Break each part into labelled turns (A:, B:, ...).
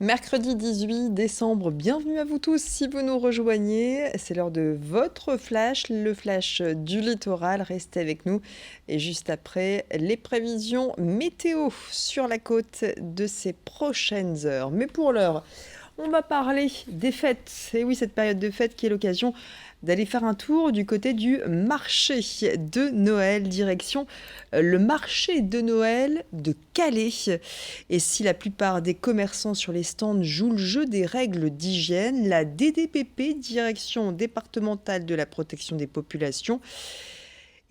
A: Mercredi 18 décembre, bienvenue à vous tous si vous nous rejoignez. C'est l'heure de votre flash, le flash du littoral. Restez avec nous. Et juste après, les prévisions météo sur la côte de ces prochaines heures. Mais pour l'heure, on va parler des fêtes. Et oui, cette période de fête qui est l'occasion d'aller faire un tour du côté du marché de Noël, direction le marché de Noël de Calais. Et si la plupart des commerçants sur les stands jouent le jeu des règles d'hygiène, la DDPP, Direction départementale de la protection des populations,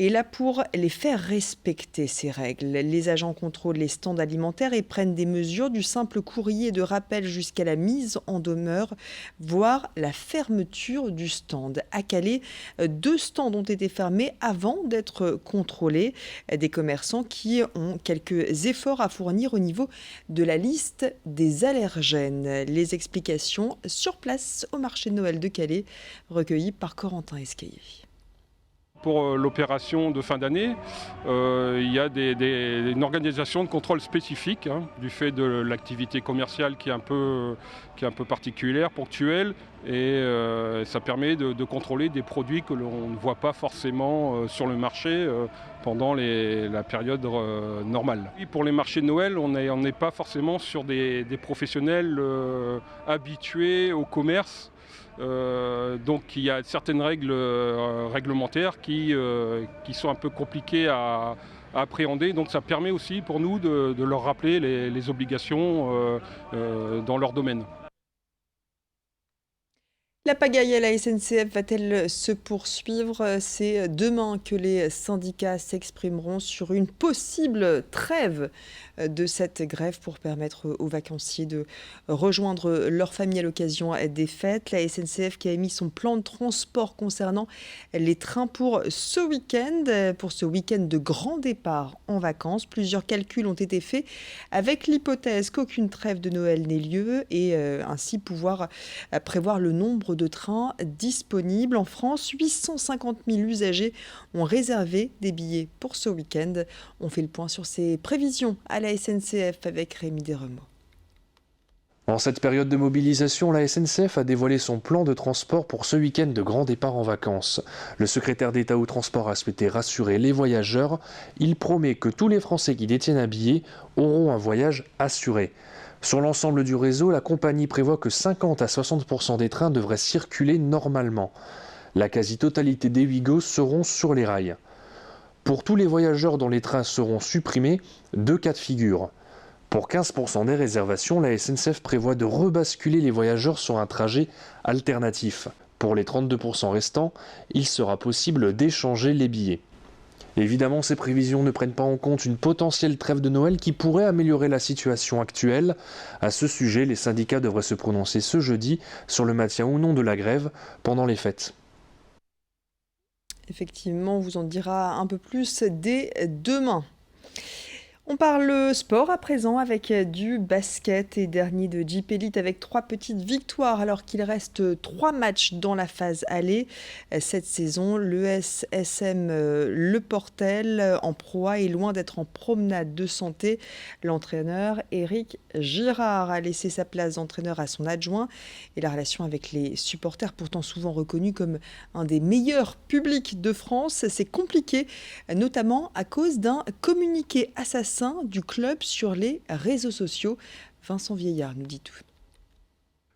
A: est là pour les faire respecter, ces règles. Les agents contrôlent les stands alimentaires et prennent des mesures du simple courrier de rappel jusqu'à la mise en demeure, voire la fermeture du stand. À Calais, 2 stands ont été fermés avant d'être contrôlés. Des commerçants qui ont quelques efforts à fournir au niveau de la liste des allergènes. Les explications sur place au marché de Noël de Calais, recueillies par Corentin Escaillé.
B: Pour l'opération de fin d'année, il y a une organisation de contrôle spécifique du fait de l'activité commerciale qui est un peu particulière, ponctuelle, et ça permet de contrôler des produits que l'on ne voit pas forcément sur le marché pendant la période normale. Et pour les marchés de Noël, on n'est pas forcément sur des professionnels habitués au commerce. Donc il y a certaines règles réglementaires qui sont un peu compliquées à appréhender. Donc ça permet aussi pour nous de leur rappeler les obligations dans leur domaine.
A: La pagaille à la SNCF va-t-elle se poursuivre? C'est demain que les syndicats s'exprimeront sur une possible trêve de cette grève pour permettre aux vacanciers de rejoindre leur famille à l'occasion des fêtes. La SNCF qui a émis son plan de transport concernant les trains pour ce week-end de grand départ en vacances. Plusieurs calculs ont été faits avec l'hypothèse qu'aucune trêve de Noël n'ait lieu et ainsi pouvoir prévoir le nombre de trains disponibles. En France, 850 000 usagers ont réservé des billets pour ce week-end. On fait le point sur ces prévisions à la SNCF avec Rémi Desremeaux.
C: En cette période de mobilisation, la SNCF a dévoilé son plan de transport pour ce week-end de grand départ en vacances. Le secrétaire d'État au transport a souhaité rassurer les voyageurs. Il promet que tous les Français qui détiennent un billet auront un voyage assuré. Sur l'ensemble du réseau, la compagnie prévoit que 50 à 60% des trains devraient circuler normalement. La quasi-totalité des Ouigo seront sur les rails. Pour tous les voyageurs dont les trains seront supprimés, 2 cas de figure. Pour 15% des réservations, la SNCF prévoit de rebasculer les voyageurs sur un trajet alternatif. Pour les 32% restants, il sera possible d'échanger les billets. Évidemment, ces prévisions ne prennent pas en compte une potentielle trêve de Noël qui pourrait améliorer la situation actuelle. À ce sujet, les syndicats devraient se prononcer ce jeudi sur le maintien ou non de la grève pendant les fêtes.
A: Effectivement, on vous en dira un peu plus dès demain. On parle sport à présent avec du basket et dernier de Jeep Elite avec 3 petites victoires alors qu'il reste 3 matchs dans la phase aller. Cette saison, l'ESSM Le Portel en proie est loin d'être en promenade de santé. L'entraîneur Éric Girard a laissé sa place d'entraîneur à son adjoint et la relation avec les supporters, pourtant souvent reconnus comme un des meilleurs publics de France, c'est compliqué, notamment à cause d'un communiqué assassin du club sur les réseaux sociaux. Vincent Vieillard nous dit tout.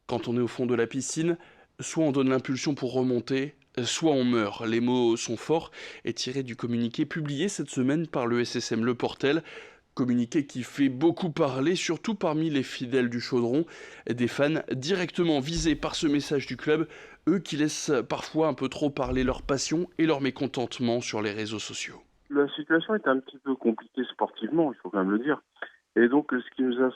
D: Quand on est au fond de la piscine, soit on donne l'impulsion pour remonter, soit on meurt. Les mots sont forts et tirés du communiqué publié cette semaine par le SSM Le Portel. Communiqué qui fait beaucoup parler, surtout parmi les fidèles du Chaudron, des fans directement visés par ce message du club, eux qui laissent parfois un peu trop parler leur passion et leur mécontentement sur les réseaux sociaux.
E: La situation est un petit peu compliquée sportivement, il faut quand même le dire. Et donc, ce qui nous a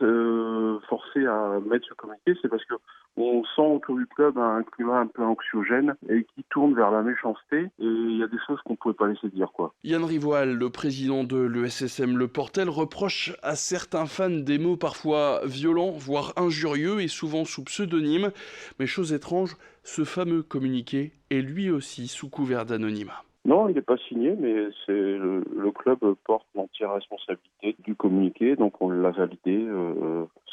E: forcé à mettre ce communiqué, c'est parce que on sent autour du club un climat un peu anxiogène et qui tourne vers la méchanceté. Et il y a des choses qu'on ne pouvait pas laisser dire, quoi.
D: Yann Rivoal, le président de l'ESSM Le Portel, reproche à certains fans des mots parfois violents, voire injurieux et souvent sous pseudonyme. Mais chose étrange, ce fameux communiqué est lui aussi sous couvert d'anonymat.
E: Non, il n'est pas signé, mais le club porte l'entière responsabilité du communiqué, donc on l'a validé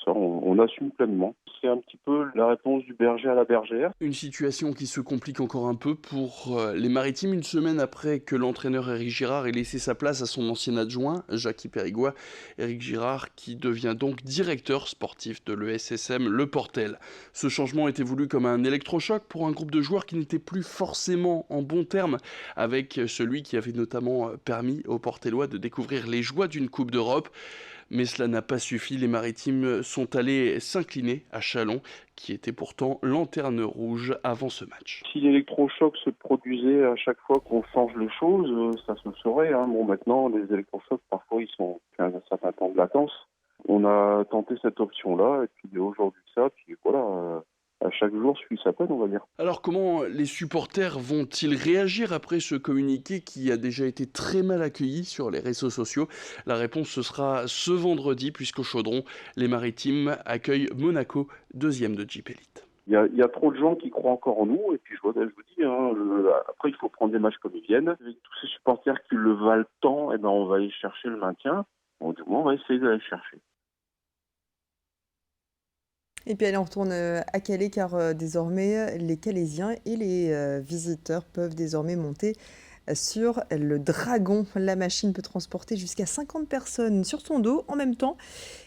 E: ça, on assume pleinement. C'est un petit peu la réponse du berger à la bergère.
D: Une situation qui se complique encore un peu pour les Maritimes, une semaine après que l'entraîneur Éric Girard ait laissé sa place à son ancien adjoint, Jackie Périgois. Éric Girard qui devient donc directeur sportif de l'ESSM Le Portel. Ce changement était voulu comme un électrochoc pour un groupe de joueurs qui n'était plus forcément en bons termes avec celui qui avait notamment permis aux Portellois de découvrir les joies d'une Coupe d'Europe. Mais cela n'a pas suffi, les Maritimes sont allés s'incliner à Châlons, qui était pourtant lanterne rouge avant ce match.
E: Si l'électrochoc se produisait à chaque fois qu'on change les choses, ça se saurait. Bon, maintenant, les électrochocs, parfois, ils ont un certain temps de latence. On a tenté cette option-là, et puis aujourd'hui ça, puis voilà, à chaque jour suit sa peine, on va dire.
D: Alors comment les supporters vont-ils réagir après ce communiqué qui a déjà été très mal accueilli sur les réseaux sociaux? La réponse ce sera ce vendredi, puisqu'au Chaudron, les Maritimes accueillent Monaco, 2e de Jeep Elite.
E: Il y a trop de gens qui croient encore en nous, et puis je vous dis, après il faut prendre des matchs comme ils viennent. Avec tous ces supporters qui le valent tant, on va aller chercher le maintien. Bon, du moins, on va essayer d'aller le chercher.
A: Et puis allez, on retourne à Calais car désormais les Calaisiens et les visiteurs peuvent désormais monter sur le Dragon. La machine peut transporter jusqu'à 50 personnes sur son dos en même temps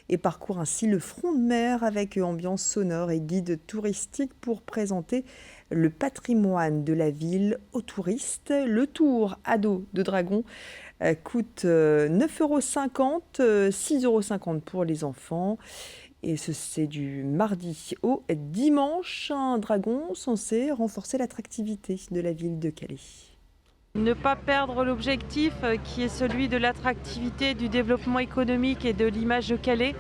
A: et parcourt ainsi le front de mer avec ambiance sonore et guide touristique pour présenter le patrimoine de la ville aux touristes. Le tour à dos de Dragon coûte 9,50 €, 6,50 € pour les enfants. Et c'est du mardi au dimanche, un dragon censé renforcer l'attractivité de la ville de Calais.
F: Ne pas perdre l'objectif qui est celui de l'attractivité, du développement économique et de l'image de Calais.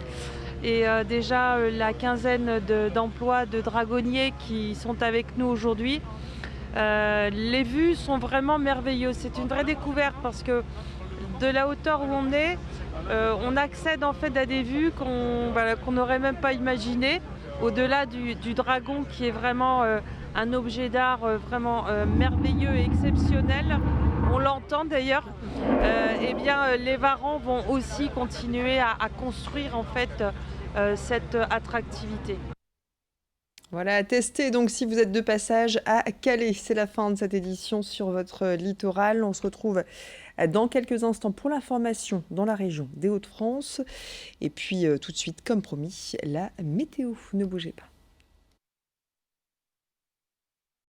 F: Et déjà la quinzaine d'emplois de dragonniers qui sont avec nous aujourd'hui, les vues sont vraiment merveilleuses. C'est une vraie découverte parce que de la hauteur où on est, on accède en fait à des vues qu'on n'aurait même pas imaginées. Au-delà du dragon qui est vraiment un objet d'art vraiment merveilleux et exceptionnel, on l'entend d'ailleurs, les Varans vont aussi continuer à construire en fait cette attractivité.
A: Voilà, à tester donc si vous êtes de passage à Calais. C'est la fin de cette édition sur votre littoral. On se retrouve dans quelques instants pour l'information dans la région des Hauts-de-France. Et puis tout de suite, comme promis, la météo. Ne bougez pas.